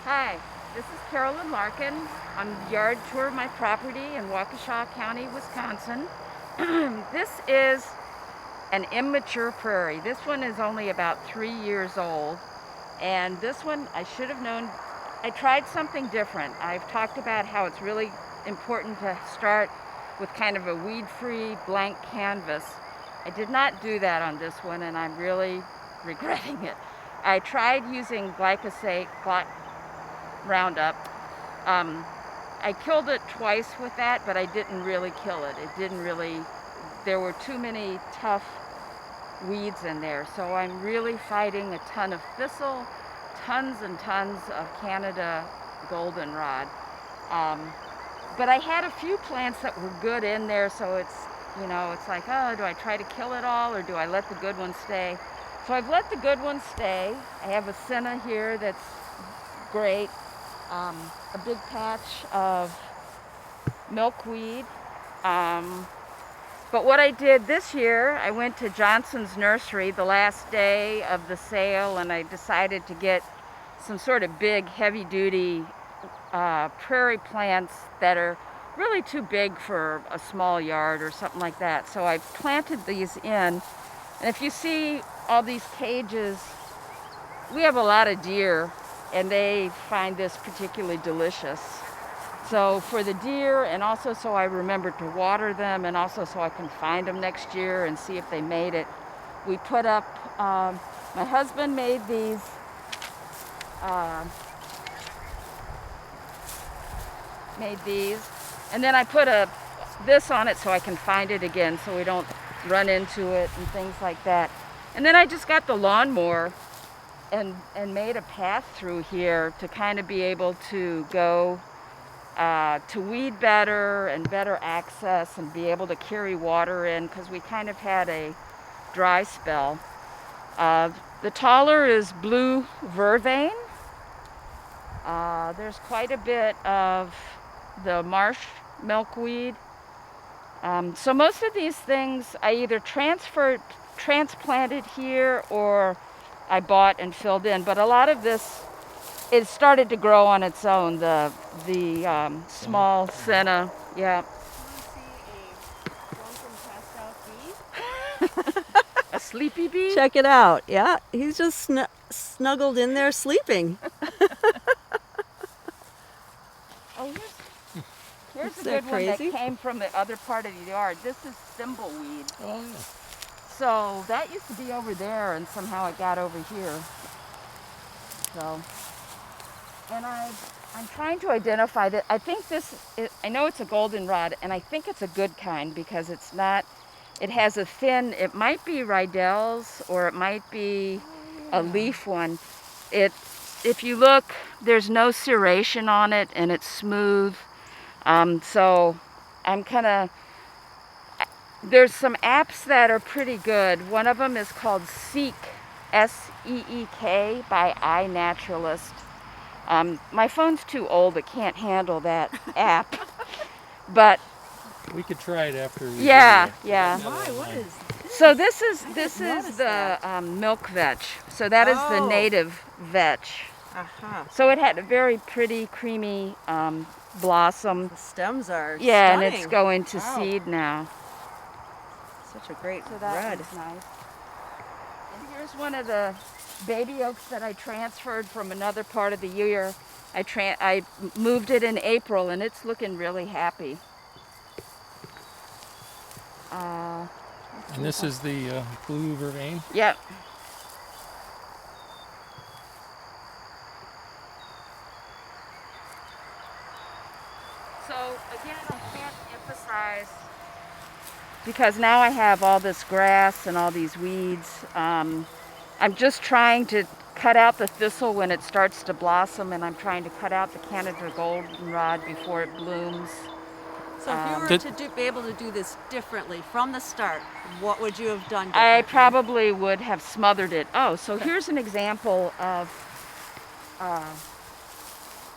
Hi, this is Carolyn Larkin on the yard tour of my property in Waukesha County, Wisconsin. This is an immature prairie. This one is only about 3 years old. And this one, I should have known, I tried something different. I've talked about how it's really important to start with kind of a weed-free blank canvas. I did not do that on this one, and I'm really regretting it. I tried using glyphosate, Roundup. Um, I killed it twice with that, but I didn't really kill it. It didn't really, there were too many tough weeds in there. So I'm really fighting a ton of thistle, tons and tons of Canada goldenrod. But I had a few plants that were good in there, so it's like, oh, do I try to kill it all or do I let the good ones stay? So I've let the good ones stay. I have a senna here that's great. A big patch of milkweed. But what I did this year, I went to Johnson's Nursery the last day of the sale, and I decided to get some sort of big, heavy-duty prairie plants that are really too big for a small yard or something like that. So I planted these in, and if you see all these cages, we have a lot of deer, and they find this particularly delicious. So for the deer, and also so I remember to water them, and also so I can find them next year and see if they made it, we put up, my husband made these and then I put this on it so I can find it again so we don't run into it and things like that. And then I just got the lawnmower and made a path through here to kind of be able to go to weed better and better access and be able to carry water in, because we kind of had a dry spell. The taller is blue vervain. There's quite a bit of the marsh milkweed. So most of these things I either transplanted here or I bought and filled in, but a lot of this, it started to grow on its own. The small senna, yeah. A sleepy bee? Check it out. Yeah, he's just snuggled in there sleeping. Oh, here's a Isn't that good one that crazy? came from the other part of the yard. This is thimbleweed. Oh, yeah. So that used to be over there, and somehow it got over here. So, and I'm trying to identify that. I think I know it's a goldenrod, and I think it's a good kind because it's not, it has a thin, it might be Rydell's or it might be a leaf one. If you look, there's no serration on it and it's smooth. So I'm there's some apps that are pretty good. One of them is called Seek, S-E-E-K, by iNaturalist. My phone's too old, it can't handle that app. But We could try it after we yeah. Why? What is this? So this is notice the milk vetch. So that is the Oh. native vetch. Uh-huh. So it had a very pretty, creamy blossom. The stems are Yeah, stunning. and it's going to Wow. seed now. Such a great So that red. one's nice. And here's one of the baby oaks that I transferred from another part of the year. I moved it in April, and it's looking really happy. And this is the blue vervain. Yep. So again, I can't emphasize, because now I have all this grass and all these weeds. I'm just trying to cut out the thistle when it starts to blossom, and I'm trying to cut out the Canada goldenrod before it blooms. So if you were to be able to do this differently from the start, what would you have done differently? I probably would have smothered it. Oh, so here's an example of,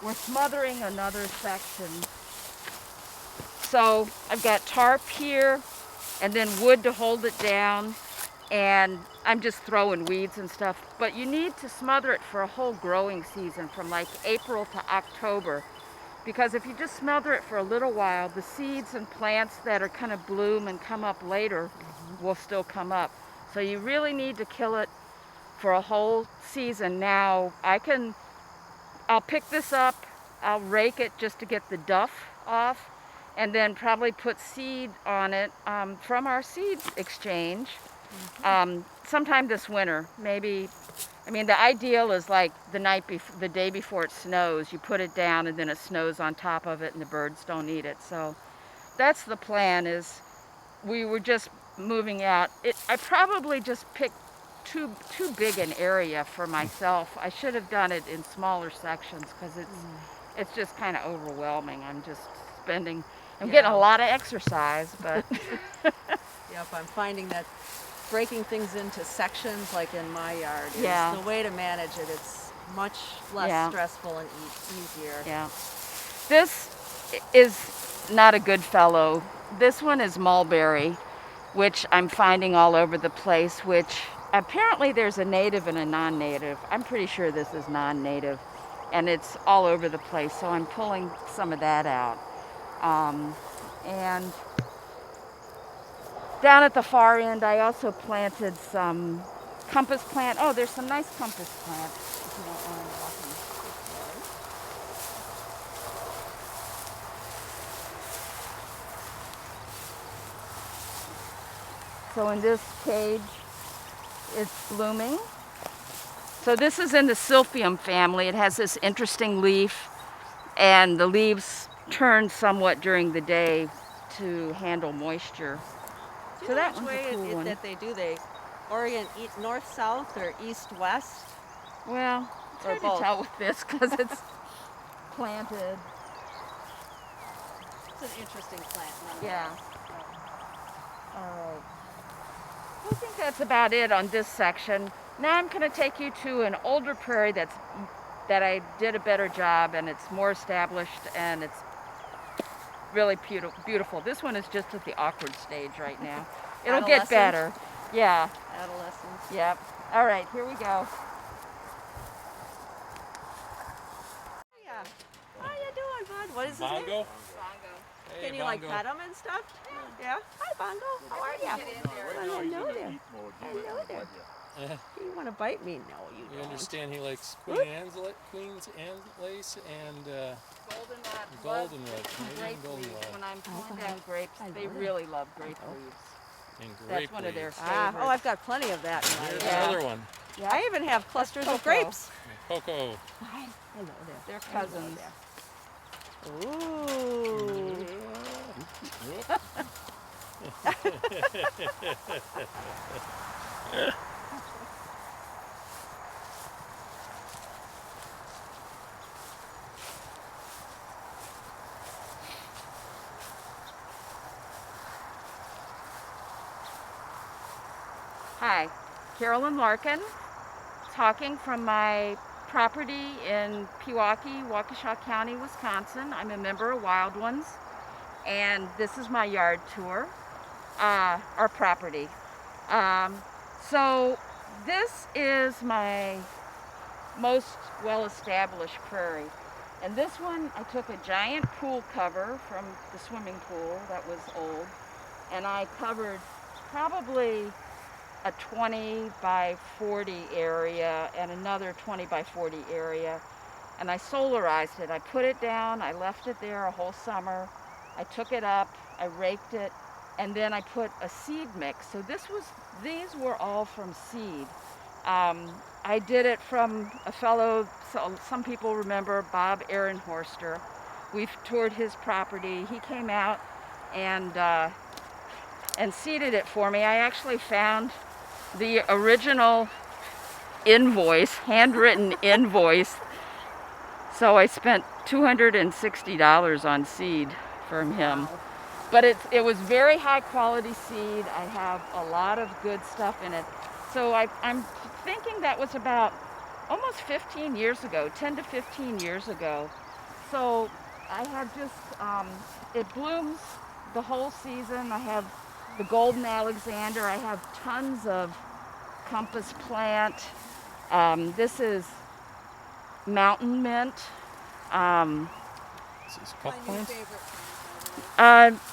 we're smothering another section. So I've got tarp here, and then wood to hold it down, and I'm just throwing weeds and stuff. But you need to smother it for a whole growing season from like April to October. Because if you just smother it for a little while, the seeds and plants that are kind of bloom and come up later will still come up. So you really need to kill it for a whole season. Now, I'll pick this up, I'll rake it just to get the duff off, and then probably put seed on it from our seed exchange sometime this winter. Maybe, I mean, the ideal is like the day before it snows, you put it down and then it snows on top of it and the birds don't eat it. So that's the plan. Is we were just moving out. I probably just picked too big an area for myself. I should have done it in smaller sections because it's just kind of overwhelming. I'm getting a lot of exercise, but Yep, I'm finding that breaking things into sections, like in my yard, is Yeah. the way to manage it. It's much less Yeah. stressful and easier. yeah. This is not a good fellow. This one is mulberry, which I'm finding all over the place, which apparently there's a native and a non-native. I'm pretty sure this is non-native, and it's all over the place, so I'm pulling some of that out. And down at the far end, I also planted some compass plant. Oh, there's some nice compass plants, if you don't mind walking this way. So in this cage, it's blooming. So this is in the Silphium family. It has this interesting leaf, and the leaves turn somewhat during the day to handle moisture. Do you So know that which one's a way cool one. that they do? They orient north-south or east-west? Well, it's Or hard both? to tell with this because it's planted. It's an interesting plant. Yeah. All right. I think that's about it on this section. Now I'm going to take you to an older prairie that I did a better job, and it's more established, and it's really beautiful. This one is just at the awkward stage right now. It'll get Adolescent? better. Yeah. Adolescents. Yep. All right, here we go. Yeah. How you doing, bud? What is his name? Bongo? Hey, Can you like Bongo. pet him and stuff? Yeah. Hi, Bongo. How are you? Hello there. Hello there. Do you want to bite me? No, you You don't. understand he likes Queen's and lace and Goldenrod. goldenrod, Grape Canadian leaves. goldenrod, When I'm pulling down grapes, they really love grape leaves. and That's grape one of their leaves. favorites. Oh, I've got plenty of that in my There's Yeah. another one, I even have clusters of cocoa. grapes. cocoa. Hi. Hello there. They're cousins. Ooh. Hi, Carolyn Larkin, talking from my property in Pewaukee, Waukesha County, Wisconsin. I'm a member of Wild Ones, and this is my yard tour, our property. So this is my most well-established prairie. And this one, I took a giant pool cover from the swimming pool that was old, and I covered probably a 20 by 40 area and another 20 by 40 area, and I solarized it. I put it down, I left it there a whole summer. I took it up, I raked it, and then I put a seed mix. So these were all from seed. I did it from a fellow, so some people remember Bob Ehrenhorster. We've toured his property. He came out and seeded it for me. I actually found the original invoice, handwritten invoice. So I spent $260 on seed from him. Wow. But it was very high quality seed. I have a lot of good stuff in it. So I'm thinking that was about almost 15 years ago, 10 to 15 years ago. So I have just, it blooms the whole season. I have the golden Alexander. I have tons of compass plant. This is mountain mint. This is cup plants.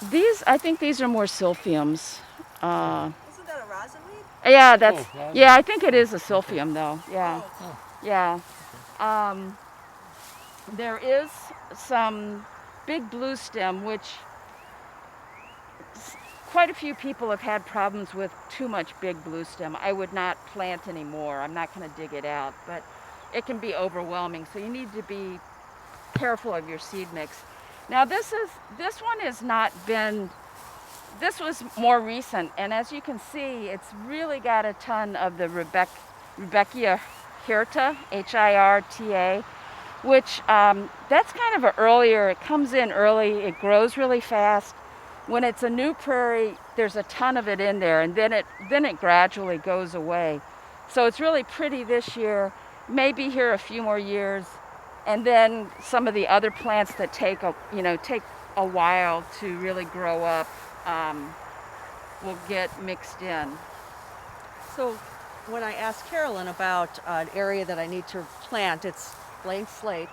These, I think these are more silphiums. Isn't that a rosinweed? Yeah, that's, rosin. yeah, I think it is a silphium though, yeah. Oh. Yeah. There is some big blue stem, which quite a few people have had problems with too much big blue stem. I would not plant anymore. I'm not going to dig it out, but it can be overwhelming. So you need to be careful of your seed mix. Now this one has not been, this was more recent, and as you can see, it's really got a ton of the Rudbeckia hirta, H-I-R-T-A, which that's kind of an earlier, it comes in early, it grows really fast. When it's a new prairie, there's a ton of it in there, and then it gradually goes away. So it's really pretty this year, maybe here a few more years, and then some of the other plants that take a while to really grow up will get mixed in. So when I asked Carolyn about an area that I need to plant, it's blank slate.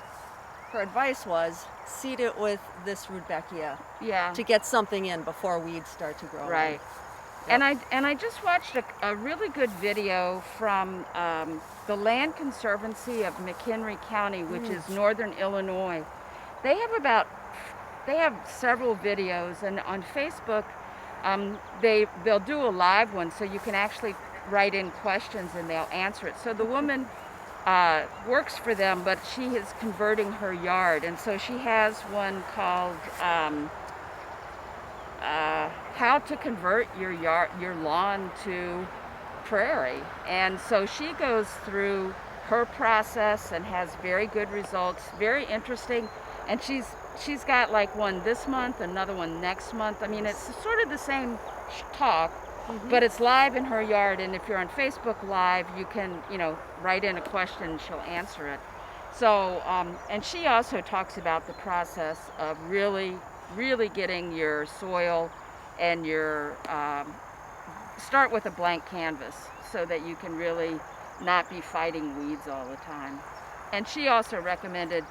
Her advice was seed it with this Rudbeckia Yeah. to get something in before weeds start to grow. Right. Yep. And I just watched a really good video from the Land Conservancy of McHenry County, which is northern Illinois. They have several videos, and on Facebook they'll do a live one, so you can actually write in questions and they'll answer it. So the woman works for them, but she is converting her yard, and so she has one called how to convert your lawn to prairie. And so she goes through her process and has very good results, very interesting. And she's got like one this month, another one next month. I mean, it's sort of the same talk, but it's live in her yard. And if you're on Facebook Live, you can, write in a question and she'll answer it. So, and she also talks about the process of really getting your soil and your, start with a blank canvas so that you can really not be fighting weeds all the time. And she also recommended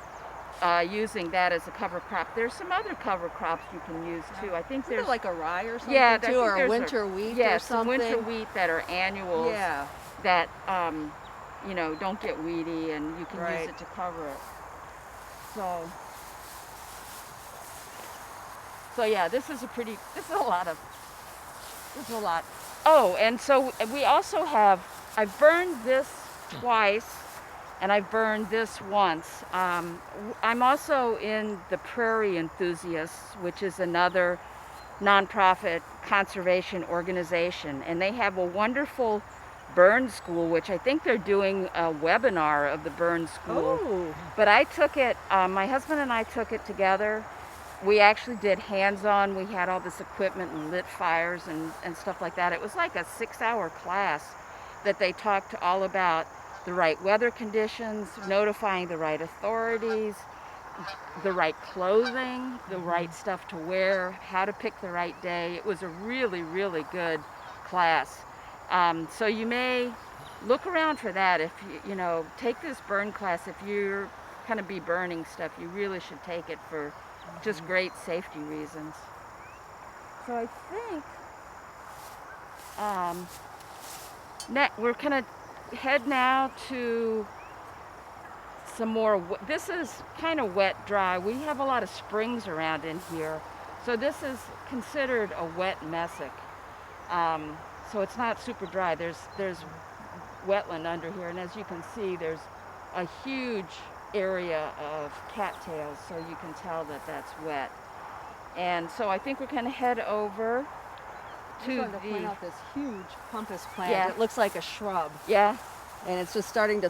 using that as a cover crop. There's some other cover crops you can use too. I think there's like a rye or something too, or a winter wheat or something. Some winter wheat that are annuals that don't get weedy, and you can use it to cover it. So yeah, this is a lot. Oh, and so we also have, I've burned this twice, and I've burned this once. I'm also in the Prairie Enthusiasts, which is another nonprofit conservation organization, and they have a wonderful burn school, which I think they're doing a webinar of the burn school. Oh. But I took it, my husband and I took it together. We actually did hands-on. We had all this equipment and lit fires and stuff like that. It was like a 6-hour class that they talked all about the right weather conditions, notifying the right authorities, the right clothing, the right stuff to wear, how to pick the right day. It was a really good class. So you may look around for that. If you take this burn class, if you're going to be burning stuff, you really should take it for just great safety reasons. So I think we're going to head now to some more. This is kind of wet dry. We have a lot of springs around in here, so this is considered a wet mesic. So it's not super dry. There's wetland under here, and as you can see, there's a huge area of cattails, so you can tell that that's wet. And so I think we're going to head over to point out this huge pampas plant. Yeah. It looks like a shrub. Yeah. And it's just starting to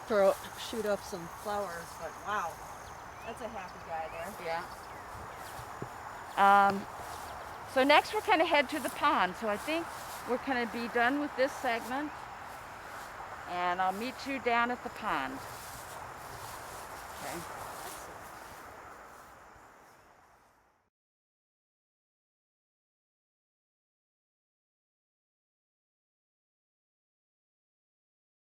shoot up some flowers, but wow, that's a happy guy there. Yeah. So next we're going to head to the pond. So I think we're going to be done with this segment, and I'll meet you down at the pond. Okay.